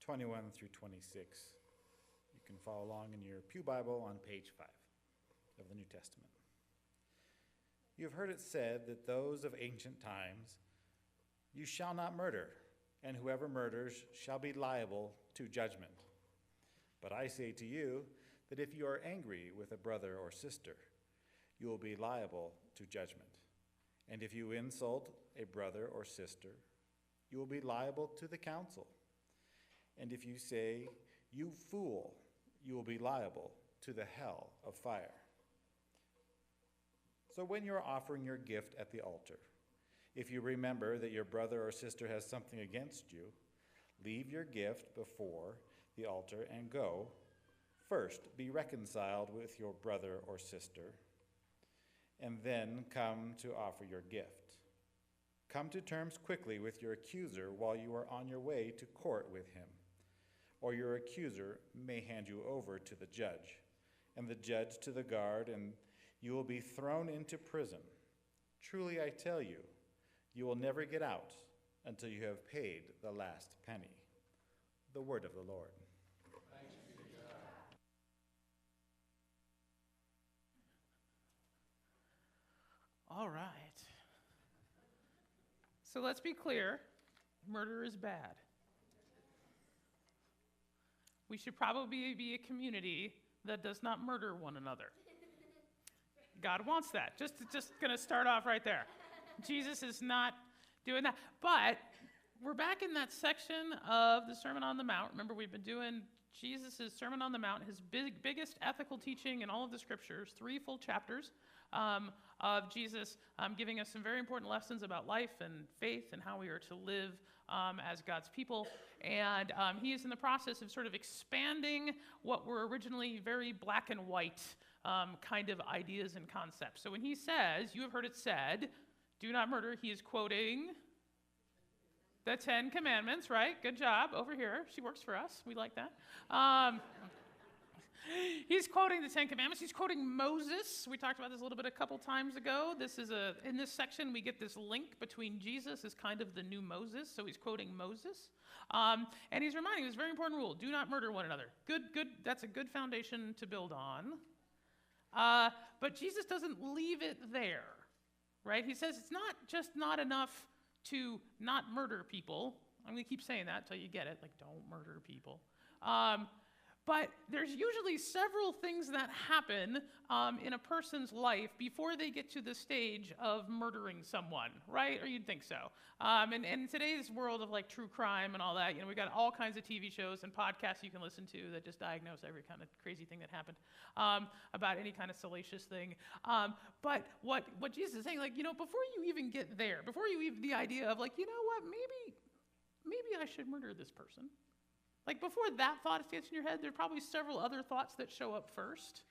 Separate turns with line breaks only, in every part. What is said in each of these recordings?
21 through 26. You can follow along in your Pew Bible on page 5 of the New Testament. You have heard it said that those of ancient times, "You shall not murder, and whoever murders shall be liable to judgment." But I say to you that if you are angry with a brother or sister, you will be liable to judgment. And if you insult a brother or sister, you will be liable to the council. And if you say, "You fool," you will be liable to the hell of fire. So when you are offering your gift at the altar, if you remember that your brother or sister has something against you, leave your gift before the altar and go. First, be reconciled with your brother or sister, and then come to offer your gift. Come to terms quickly with your accuser while you are on your way to court with him, or your accuser may hand you over to the judge, and the judge to the guard, and you will be thrown into prison. Truly, I tell you, you will never get out until you have paid the last penny. The word of the Lord.
Thanks be to God.
All right. So let's be clear. Murder is bad. We should probably be a community that does not murder one another. God wants that. Just going to start off right there. Jesus is not doing that. But we're back in that section of the Sermon on the Mount. Remember, we've been doing Jesus' Sermon on the Mount, his biggest ethical teaching in all of the scriptures, 3 full chapters of Jesus giving us some very important lessons about life and faith and how we are to live as God's people. And he is in the process of sort of expanding what were originally very black and white kind of ideas and concepts. So when he says, "You have heard it said, do not murder," he is quoting the 10 Commandments, right? Good job over here. She works for us. We like that. He's quoting the 10 Commandments. He's quoting Moses. We talked about this a couple times ago. In this section, we get this link between Jesus as kind of the new Moses. So he's quoting Moses. And he's reminding us, very important rule, do not murder one another. Good. That's a good foundation to build on. But Jesus doesn't leave it there, right? He says it's not enough to not murder people. I'm going to keep saying that until you get it, like don't murder people. But there's usually several things that happen in a person's life before they get to the stage of murdering someone, right? Or you'd think so. And in today's world of like true crime and all that, we've got all kinds of TV shows and podcasts you can listen to that just diagnose every kind of crazy thing that happened about any kind of salacious thing. But what Jesus is saying, before you even get there, before you even the idea of maybe I should murder this person. Before that thought gets in your head, there are probably several other thoughts that show up first.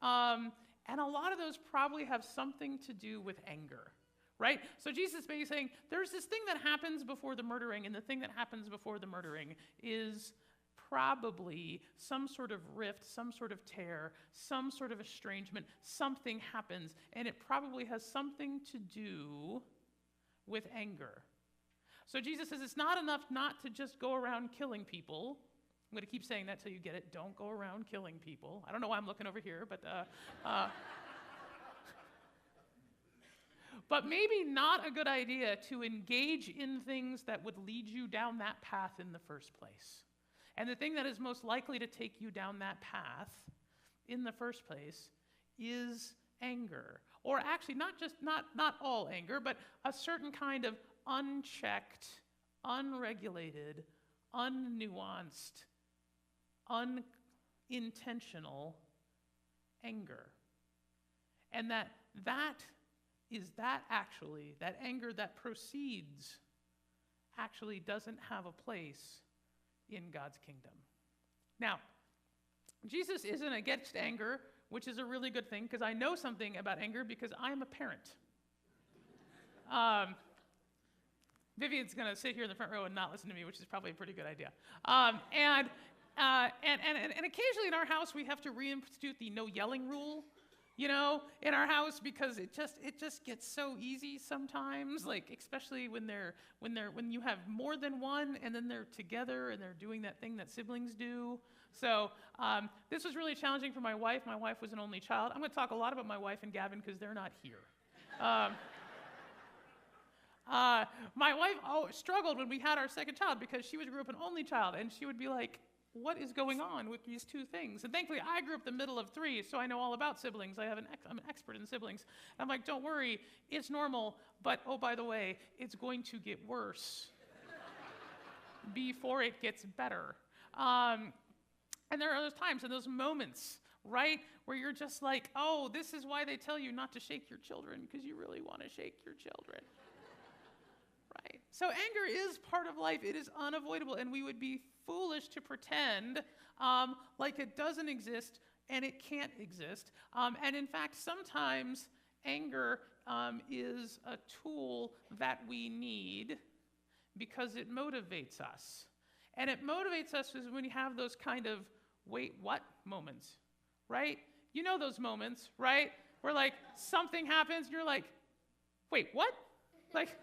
And a lot of those probably have something to do with anger, right? So Jesus is basically saying, there's this thing that happens before the murdering, and the thing that happens before the murdering is probably some sort of rift, some sort of tear, some sort of estrangement. Something happens, and it probably has something to do with anger. So Jesus says it's not enough not to just go around killing people. I'm going to keep saying that till you get it. Don't go around killing people. I don't know why I'm looking over here, but but maybe not a good idea to engage in things that would lead you down that path in the first place. And the thing that is most likely to take you down that path in the first place is anger. Or actually, not all anger, but a certain kind of unchecked, unregulated, unnuanced, unintentional anger. And that anger that proceeds actually doesn't have a place in God's kingdom. Now, Jesus isn't against anger, which is a really good thing, because I know something about anger because I'm a parent. Vivian's going to sit here in the front row and not listen to me, which is probably a pretty good idea. And occasionally in our house, we have to reinstitute the no yelling rule in our house, because it just gets so easy sometimes, like especially when you have more than one and then they're together and they're doing that thing that siblings do. So this was really challenging for my wife. My wife was an only child. I'm going to talk a lot about my wife and Gavin because they're not here. My wife struggled when we had our second child because she grew up an only child, and she would be like, what is going on with these two things? And thankfully, I grew up the middle of three, so I know all about siblings. I'm an expert in siblings. I'm like, don't worry, it's normal, but oh, by the way, it's going to get worse before it gets better. And there are those times and those moments, right, where you're just like, oh, this is why they tell you not to shake your children, because you really want to shake your children. Right? So anger is part of life. It is unavoidable, and we would be foolish to pretend like it doesn't exist and it can't exist. And in fact, sometimes anger is a tool that we need because it motivates us. And it motivates us when we have those kind of wait, what moments, right? You know those moments, right? Where like something happens and you're like, wait, what? Like,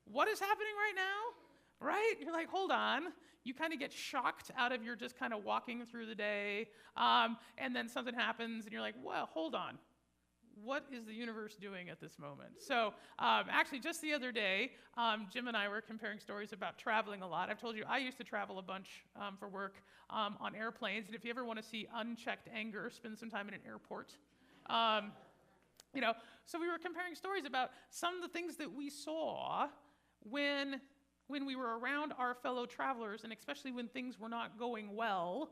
what is happening right now, right? You're like, hold on. You kind of get shocked out of your just kind of walking through the day, and then something happens, and you're like, well, hold on. What is the universe doing at this moment? So actually, just the other day, Jim and I were comparing stories about traveling a lot. I've told you I used to travel a bunch for work on airplanes, and if you ever want to see unchecked anger, spend some time in an airport. So we were comparing stories about some of the things that we saw when we were around our fellow travelers, and especially when things were not going well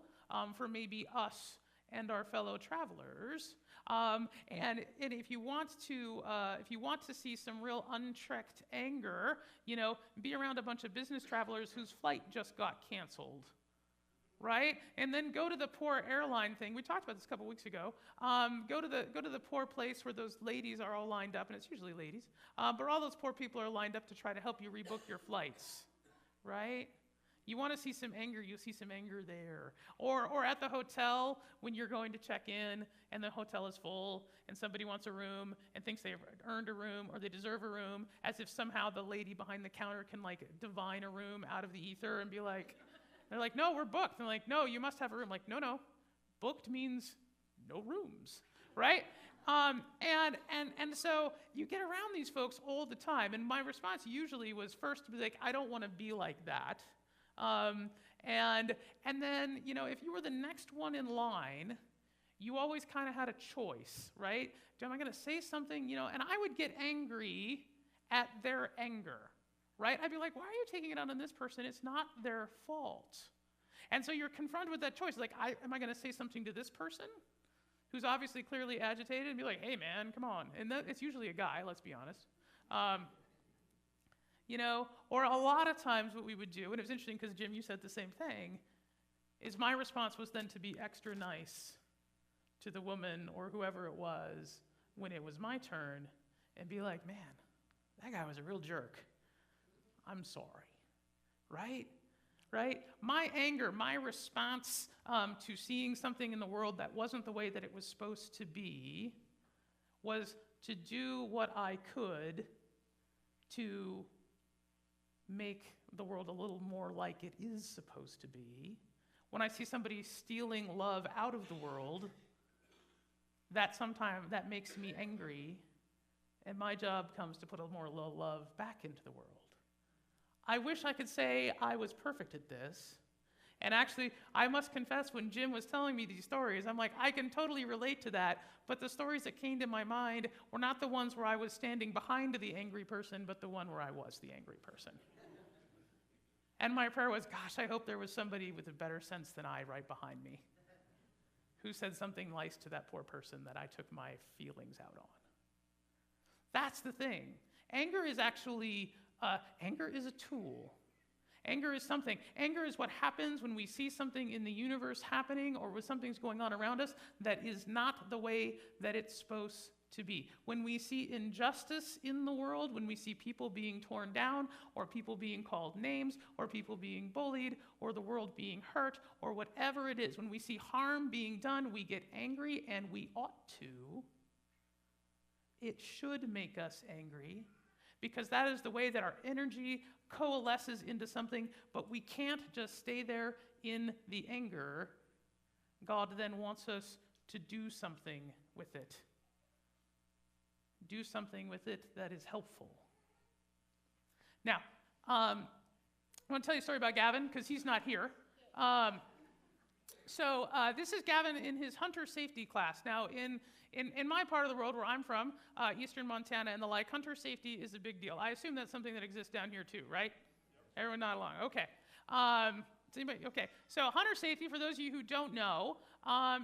for maybe us and our fellow travelers. And if you want to see some real unchecked anger, be around a bunch of business travelers whose flight just got canceled. Right? And then go to the poor airline thing. We talked about this a couple weeks ago. Go to the poor place where those ladies are all lined up, and it's usually ladies, but all those poor people are lined up to try to help you rebook your flights, right? You want to see some anger, you'll see some anger there. Or at the hotel when you're going to check in and the hotel is full and somebody wants a room and thinks they've earned a room or they deserve a room, as if somehow the lady behind the counter can like divine a room out of the ether and be like, they're like, no, we're booked. They're like, no, you must have a room. Like, no, booked means no rooms, right? And so you get around these folks all the time. And my response usually was first to be like, I don't want to be like that. And then, if you were the next one in line, you always kind of had a choice, right? Am I going to say something, and I would get angry at their anger. Right? I'd be like, why are you taking it out on this person? It's not their fault. And so you're confronted with that choice. Like, am I going to say something to this person who's obviously clearly agitated and be like, hey, man, come on. And it's usually a guy, let's be honest. Or a lot of times what we would do, and it was interesting because, Jim, you said the same thing, is my response was then to be extra nice to the woman or whoever it was when it was my turn and be like, man, that guy was a real jerk. I'm sorry, right? My anger, my response to seeing something in the world that wasn't the way that it was supposed to be was to do what I could to make the world a little more like it is supposed to be. When I see somebody stealing love out of the world, that makes me angry, and my job comes to put a more love back into the world. I wish I could say I was perfect at this. And actually, I must confess, when Jim was telling me these stories, I'm like, I can totally relate to that. But the stories that came to my mind were not the ones where I was standing behind the angry person, but the one where I was the angry person. And my prayer was, gosh, I hope there was somebody with a better sense than I right behind me who said something nice to that poor person that I took my feelings out on. That's the thing. Anger is a tool. Anger is something. Anger is what happens when we see something in the universe happening or when something's going on around us that is not the way that it's supposed to be. When we see injustice in the world, when we see people being torn down or people being called names or people being bullied or the world being hurt or whatever it is, when we see harm being done, we get angry, and we ought to, it should make us angry, because that is the way that our energy coalesces into something, but we can't just stay there in the anger. God then wants us to do something with it. Do something with it that is helpful. Now, I want to tell you a story about Gavin, because he's not here. So this is Gavin in his hunter safety class. Now, in my part of the world where I'm from, eastern Montana and the like, hunter safety is a big deal. I assume that's something that exists down here too, right? Yep. Everyone nod along. Okay. Okay. So hunter safety, for those of you who don't know,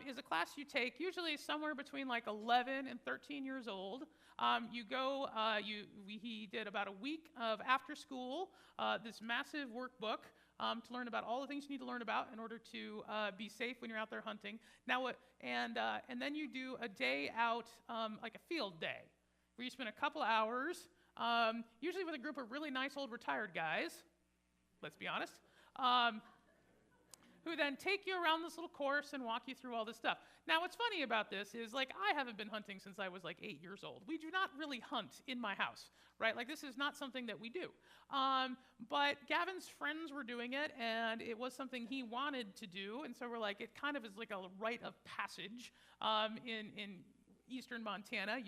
is a class you take usually somewhere between like 11 and 13 years old. He did about a week of after school, this massive workbook to learn about all the things you need to learn about in order to be safe when you're out there hunting. Now, and then you do a day out, like a field day, where you spend a couple hours, usually with a group of really nice old retired guys, let's be honest, who then take you around this little course and walk you through all this stuff. Now, what's funny about this is, like, I haven't been hunting since I was like 8 years old. We do not really hunt in my house, right? Like, this is not something that we do. But Gavin's friends were doing it, and it was something he wanted to do, and so we're like, it kind of is like a rite of passage in eastern Montana.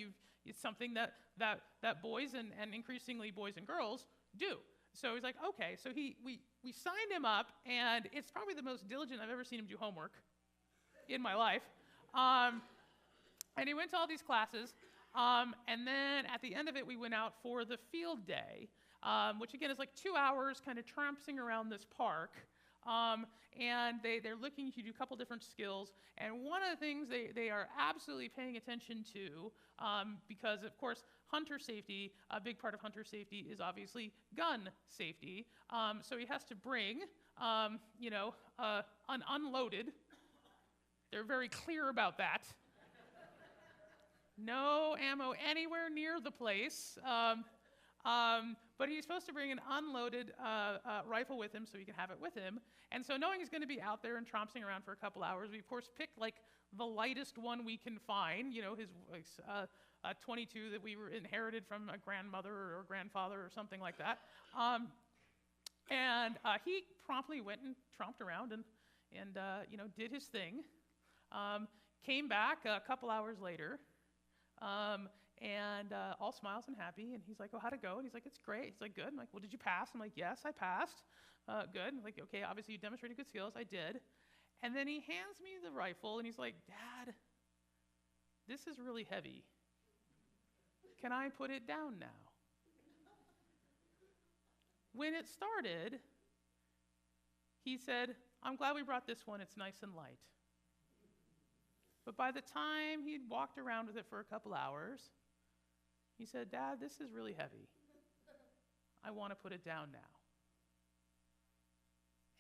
It's something that boys and increasingly boys and girls do. So he's like, okay. So we signed him up, and it's probably the most diligent I've ever seen him do homework in my life. And he went to all these classes, and then at the end of it, we went out for the field day, which again is like 2 hours kind of tramping around this park. And they're looking to do a couple different skills. And one of the things they are absolutely paying attention to, because of course, hunter safety, a big part of hunter safety is obviously gun safety. So he has to bring, an unloaded, they're very clear about that. No ammo anywhere near the place. But he's supposed to bring an unloaded rifle with him so he can have it with him. And so knowing he's going to be out there and tromping around for a couple hours, we of course picked like the lightest one we can find, his 22 that we were inherited from a grandmother or grandfather or something like that. And he promptly went and tromped around and did his thing. Came back a couple hours later. And all smiles and happy, and he's like, "Oh, how'd it go?" And he's like, "It's great." He's like, "Good." I'm like, "Well, did you pass?" I'm like, "Yes, I passed." Good. I'm like, "Okay, obviously you demonstrated good skills." I did. And then he hands me the rifle, and he's like, "Dad, this is really heavy. Can I put it down now?" When it started, he said, "I'm glad we brought this one. It's nice and light." But by the time he'd walked around with it for a couple hours, he said, "Dad, this is really heavy. I want to put it down now."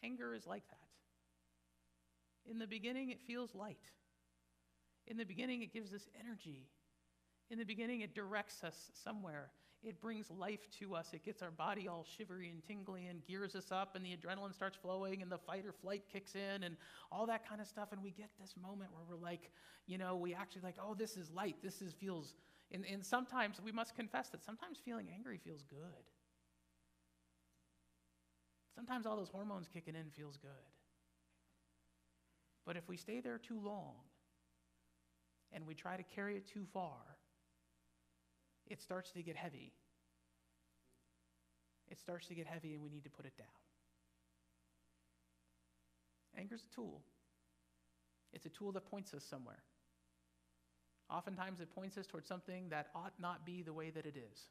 Anger is like that. In the beginning, it feels light. In the beginning, it gives us energy. In the beginning, it directs us somewhere. It brings life to us. It gets our body all shivery and tingly and gears us up, and the adrenaline starts flowing, and the fight or flight kicks in, and all that kind of stuff. And we get this moment where we're like, we actually like, oh, this is light. Feels, and sometimes we must confess that sometimes feeling angry feels good. Sometimes all those hormones kicking in feels good. But if we stay there too long and we try to carry it too far, it starts to get heavy. It starts to get heavy, and we need to put it down. Anger's a tool. It's a tool that points us somewhere. Oftentimes it points us towards something that ought not be the way that it is.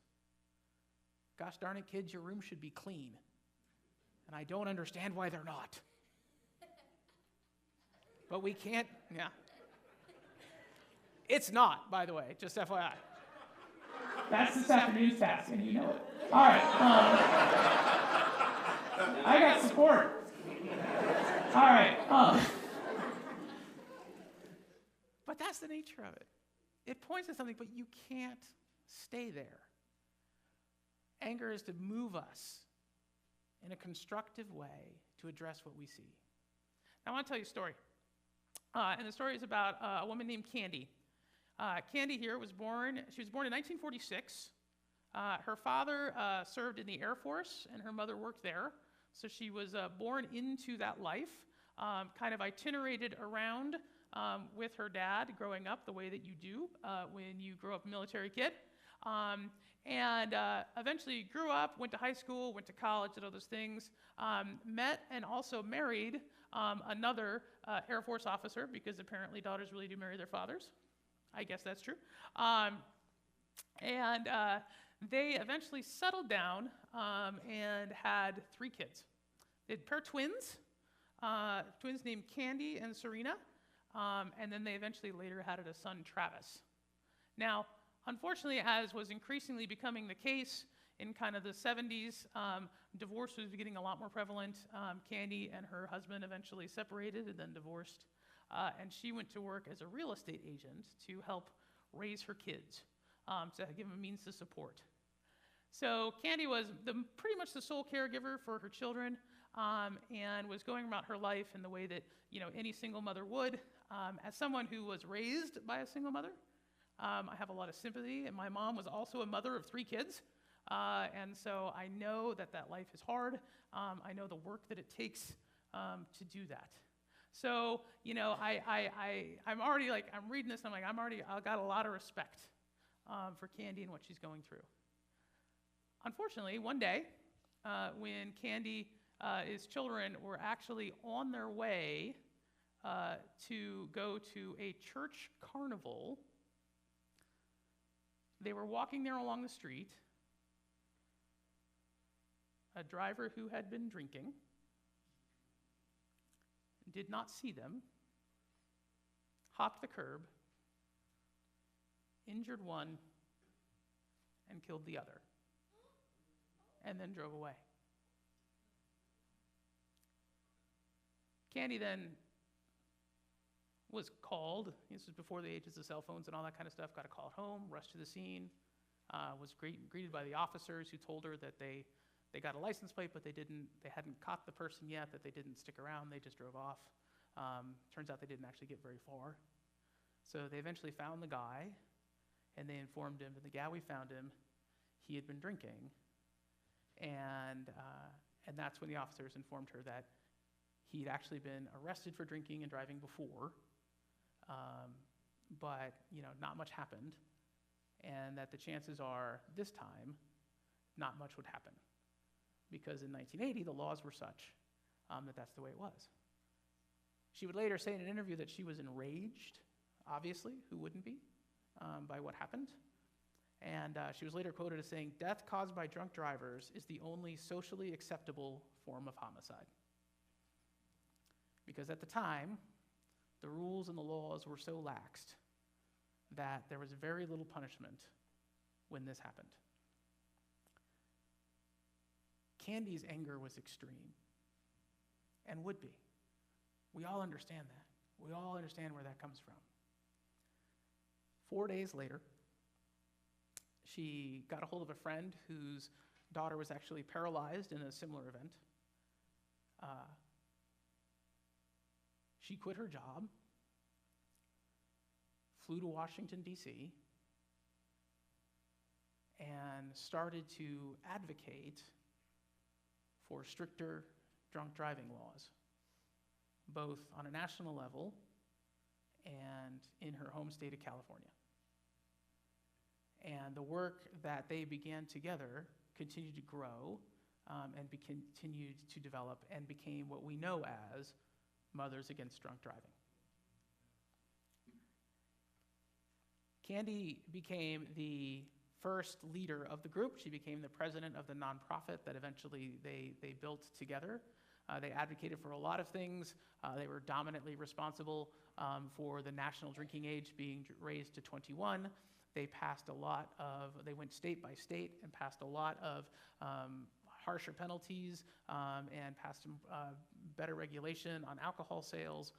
Gosh darn it, kids, your room should be clean. And I don't understand why they're not. But we can't, yeah. It's not, by the way, just FYI. That's this afternoon's task, and you know it. All right. I got support. All right. But that's the nature of it. It points to something, but you can't stay there. Anger is to move us in a constructive way to address what we see. Now, I want to tell you a story. And the story is about a woman named Candy. Candy here she was born in 1946. Her father served in the Air Force, and her mother worked there. So she was born into that life, kind of itinerated around with her dad growing up the way that you do when you grow up a military kid. And eventually grew up, went to high school, went to college, did all those things, met and also married another Air Force officer, because apparently daughters really do marry their fathers. I guess that's true. And they eventually settled down and had 3 kids. They had a pair of twins named Candy and Serena, and then they eventually later had a son, Travis. Now, unfortunately, as was increasingly becoming the case in kind of the 70s, divorce was getting a lot more prevalent. Candy and her husband eventually separated and then divorced, and she went to work as a real estate agent to help raise her kids, to give them a means to support. So Candy was pretty much the sole caregiver for her children, and was going about her life in the way that any single mother would. As someone who was raised by a single mother, I have a lot of sympathy, and my mom was also a mother of 3 kids, and so I know that life is hard. I know the work that it takes to do that. So I'm already I'm reading this, and I've got a lot of respect for Candy and what she's going through. Unfortunately, one day, when Candy's children were actually on their way to go to a church carnival, they were walking there along the street. A driver who had been drinking did not see them, hopped the curb, injured one, and killed the other, and then drove away. Candy then was called. This was before the ages of cell phones and all that kind of stuff. Got a call at home, rushed to the scene, was greeted by the officers, who told her that they got a license plate, but they hadn't caught the person yet, that they didn't stick around, they just drove off. Turns out they didn't actually get very far. So they eventually found the guy, and they informed him that the guy we found him, he had been drinking, and that's when the officers informed her that he'd actually been arrested for drinking and driving before, but not much happened, and that the chances are this time not much would happen, because in 1980 the laws were such that that's the way it was. She would later say in an interview that she was enraged, obviously, who wouldn't be, by what happened. And she was later quoted as saying, "Death caused by drunk drivers is the only socially acceptable form of homicide." Because at the time, the rules and the laws were so laxed that there was very little punishment when this happened. Candy's anger was extreme, and would be. We all understand that. We all understand where that comes from. 4 days later, she got a hold of a friend whose daughter was actually paralyzed in a similar event. She quit her job, flew to Washington, D.C., and started to advocate for stricter drunk driving laws, both on a national level and in her home state of California. And the work that they began together continued to grow and continued to develop and became what we know as Mothers Against Drunk Driving. Candy became the first leader of the group. She became the president of the nonprofit that eventually they built together. They advocated for a lot of things. They were dominantly responsible for the national drinking age being raised to 21. They went state by state and passed a lot of harsher penalties and passed some better regulation on alcohol sales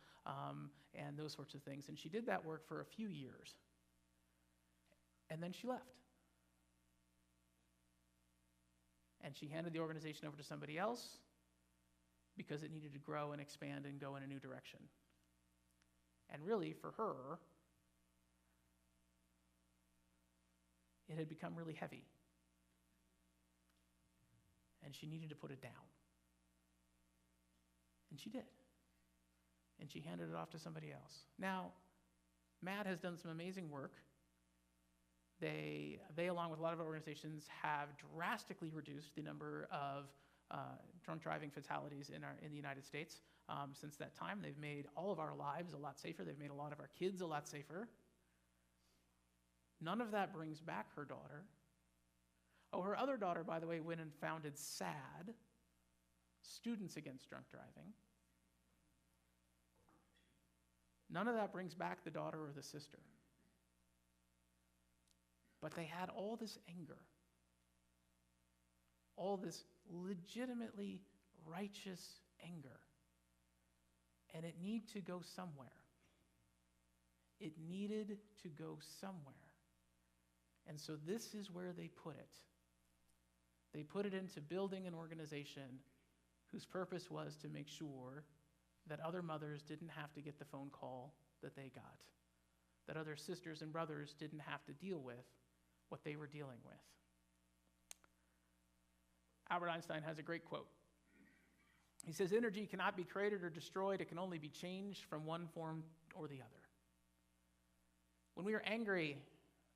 and those sorts of things. And she did that work for a few years. And then she left. And she handed the organization over to somebody else because it needed to grow and expand and go in a new direction. And really, for her, it had become really heavy. And she needed to put it down. And she did. And she handed it off to somebody else. Now, Matt has done some amazing work. They along with a lot of organizations, have drastically reduced the number of drunk driving fatalities in the United States. Since that time, they've made all of our lives a lot safer. They've made a lot of our kids a lot safer. None of that brings back her daughter. Oh, her other daughter, by the way, went and founded SAD, Students Against Drunk Driving. None of that brings back the daughter or the sister. But they had all this anger, all this legitimately righteous anger, and it needed to go somewhere. It needed to go somewhere. And so this is where they put it. They put it into building an organization whose purpose was to make sure that other mothers didn't have to get the phone call that they got, that other sisters and brothers didn't have to deal with what they were dealing with. Albert Einstein has a great quote. He says, "Energy cannot be created or destroyed. It can only be changed from one form or the other." When we are angry,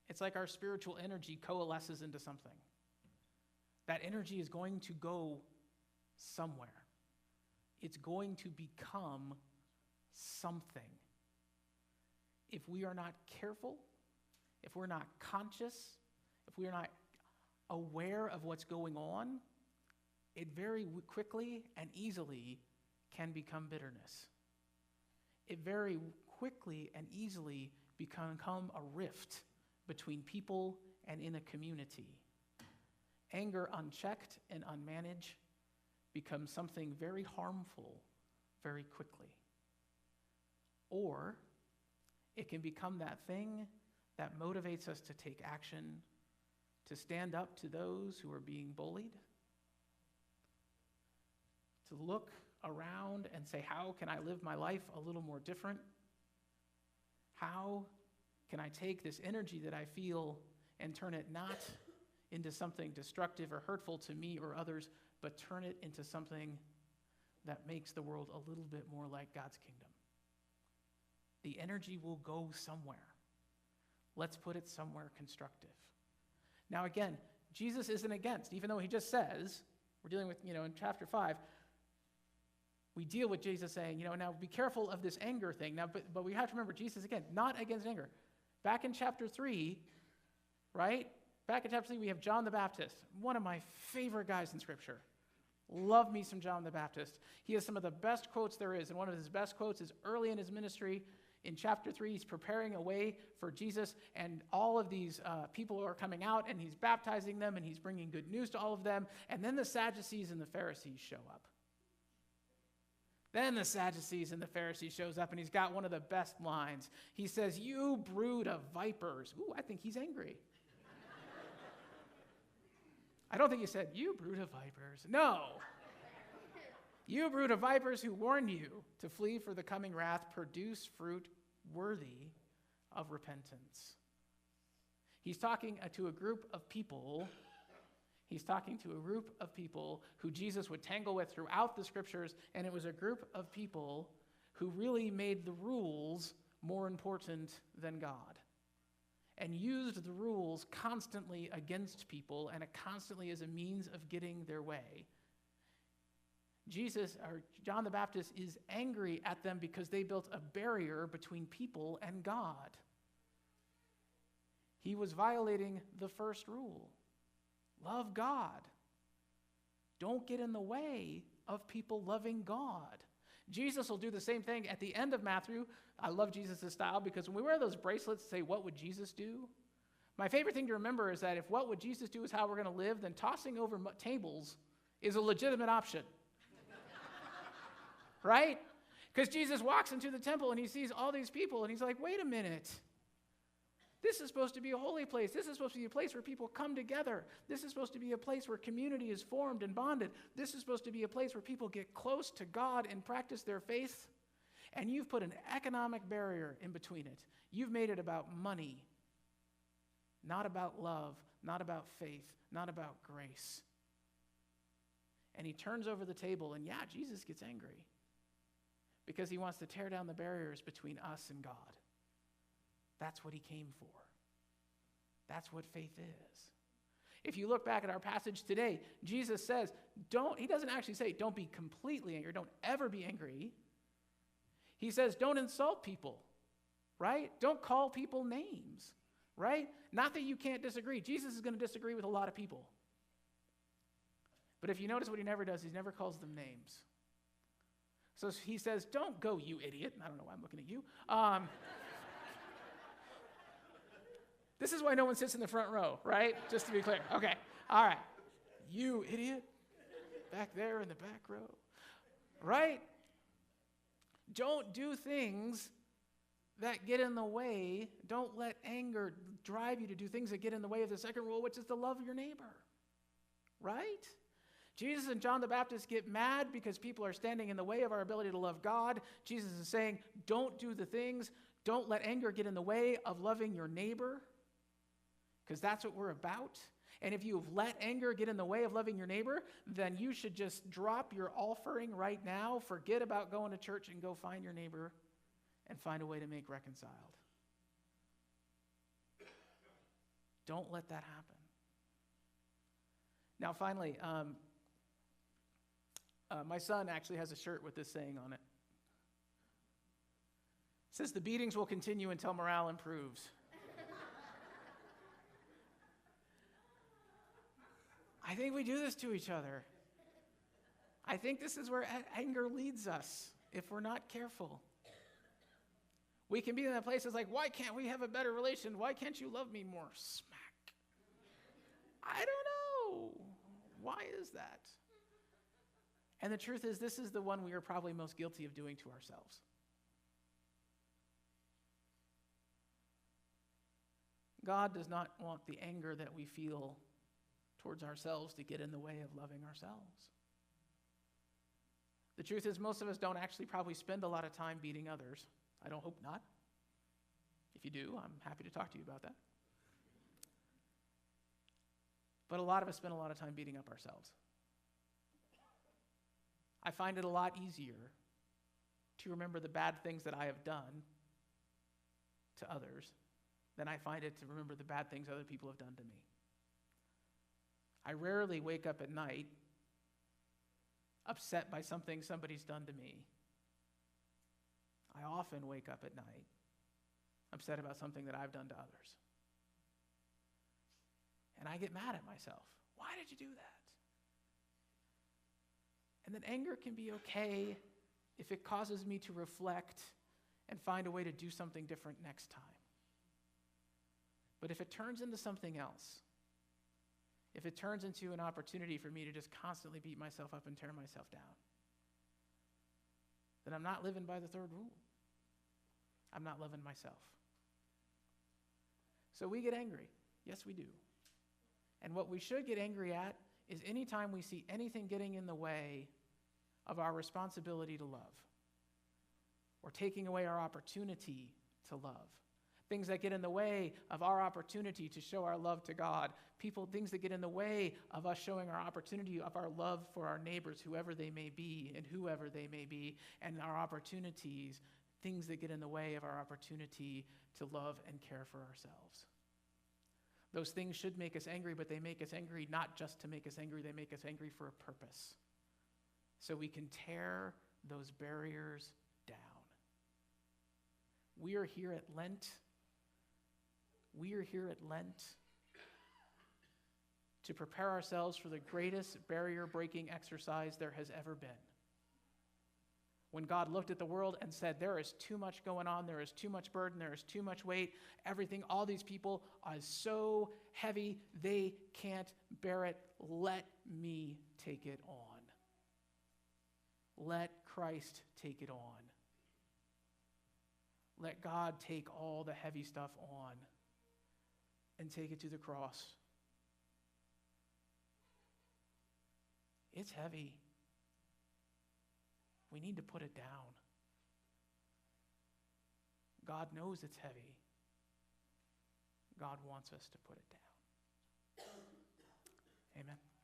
it's like our spiritual energy coalesces into something. That energy is going to go somewhere. It's going to become something. If we are not careful, if we're not conscious, if we are not aware of what's going on, it very quickly and easily can become bitterness. It very quickly and easily become a rift between people and in a community. Anger unchecked and unmanaged becomes something very harmful very quickly. Or it can become that thing that motivates us to take action, to stand up to those who are being bullied, to look around and say, how can I live my life a little more different? How can I take this energy that I feel and turn it not into something destructive or hurtful to me or others, but turn it into something that makes the world a little bit more like God's kingdom? The energy will go somewhere. Let's put it somewhere constructive. Now again, Jesus isn't against, even though he just says, we're dealing with, in chapter 5, we deal with Jesus saying, now be careful of this anger thing. Now, but we have to remember, Jesus, again, not against anger. Back in chapter 3, right? Back in chapter 3, we have John the Baptist, one of my favorite guys in Scripture. Love me some John the Baptist. He has some of the best quotes there is, and one of his best quotes is early in his ministry. In chapter 3, he's preparing a way for Jesus, and all of these people are coming out, and he's baptizing them, and he's bringing good news to all of them, and then the Sadducees and the Pharisees show up. Then the Sadducees and the Pharisees shows up, and he's got one of the best lines. He says, "You brood of vipers." Ooh, I think he's angry. I don't think he said, "You brood of vipers." No. "You brood of vipers who warn you to flee for the coming wrath, produce fruit worthy of repentance." He's talking to a group of people. He's talking to a group of people who Jesus would tangle with throughout the Scriptures, and it was a group of people who really made the rules more important than God, and used the rules constantly against people and constantly as a means of getting their way. John the Baptist is angry at them because they built a barrier between people and God. He was violating the first rule. Love God. Don't get in the way of people loving God. Jesus will do the same thing at the end of Matthew. I love Jesus' style because when we wear those bracelets that say, "What would Jesus do?" My favorite thing to remember is that if what would Jesus do is how we're going to live, then tossing over tables is a legitimate option. Right? Because Jesus walks into the temple and he sees all these people and he's like, wait a minute. This is supposed to be a holy place. This is supposed to be a place where people come together. This is supposed to be a place where community is formed and bonded. This is supposed to be a place where people get close to God and practice their faith. And you've put an economic barrier in between it. You've made it about money,
not about love, not about faith, not about grace. And he turns over the table, and yeah, Jesus gets angry because he wants to tear down the barriers between us and God. That's what he came for. That's what faith is. If you look back at our passage today, Jesus says, he doesn't actually say, don't be completely angry, don't ever be angry. He says, don't insult people, right? Don't call people names, right? Not that you can't disagree. Jesus is going to disagree with a lot of people. But if you notice what he never does, he never calls them names. So he says, don't go, you idiot. I don't know why I'm looking at you. This is why no one sits in the front row, right? Just to be clear. Okay. All right. You idiot. Back there in the back row. Right? Don't do things that get in the way. Don't let anger drive you to do things that get in the way of the second rule, which is to love your neighbor. Right? Jesus and John the Baptist get mad because people are standing in the way of our ability to love God. Jesus is saying, don't do the things. Don't let anger get in the way of loving your neighbor. Because that's what we're about. And if you've let anger get in the way of loving your neighbor, then you should just drop your offering right now, forget about going to church, and go find your neighbor and find a way to make reconciled. Don't let that happen. Now, finally, my son actually has a shirt with this saying on it. It says, the beatings will continue until morale improves. I think we do this to each other. I think this is where anger leads us if we're not careful. We can be in that place that's like, why can't we have a better relation? Why can't you love me more? Smack. I don't know. Why is that? And the truth is, this is the one we are probably most guilty of doing to ourselves. God does not want the anger that we feel towards ourselves to get in the way of loving ourselves. The truth is, most of us don't actually probably spend a lot of time beating others. I don't hope not. If you do, I'm happy to talk to you about that. But a lot of us spend a lot of time beating up ourselves. I find it a lot easier to remember the bad things that I have done to others than I find it to remember the bad things other people have done to me. I rarely wake up at night upset by something somebody's done to me. I often wake up at night upset about something that I've done to others. And I get mad at myself. Why did you do that? And then anger can be okay if it causes me to reflect and find a way to do something different next time. But if it turns into something else, if it turns into an opportunity for me to just constantly beat myself up and tear myself down, then I'm not living by the third rule. I'm not loving myself. So we get angry. Yes, we do. And what we should get angry at is anytime we see anything getting in the way of our responsibility to love, or taking away our opportunity to love. Things that get in the way of our opportunity to show our love to God. Things that get in the way of us showing our opportunity of our love for our neighbors, whoever they may be and whoever they may be, and our opportunities, things that get in the way of our opportunity to love and care for ourselves. Those things should make us angry, but they make us angry not just to make us angry, they make us angry for a purpose. So we can tear those barriers down. We are here at Lent. We are here at Lent to prepare ourselves for the greatest barrier-breaking exercise there has ever been. When God looked at the world and said, there is too much going on, there is too much burden, there is too much weight, everything, all these people are so heavy, they can't bear it. Let me take it on. Let Christ take it on. Let God take all the heavy stuff on and take it to the cross. It's heavy. We need to put it down. God knows it's heavy. God wants us to put it down. Amen.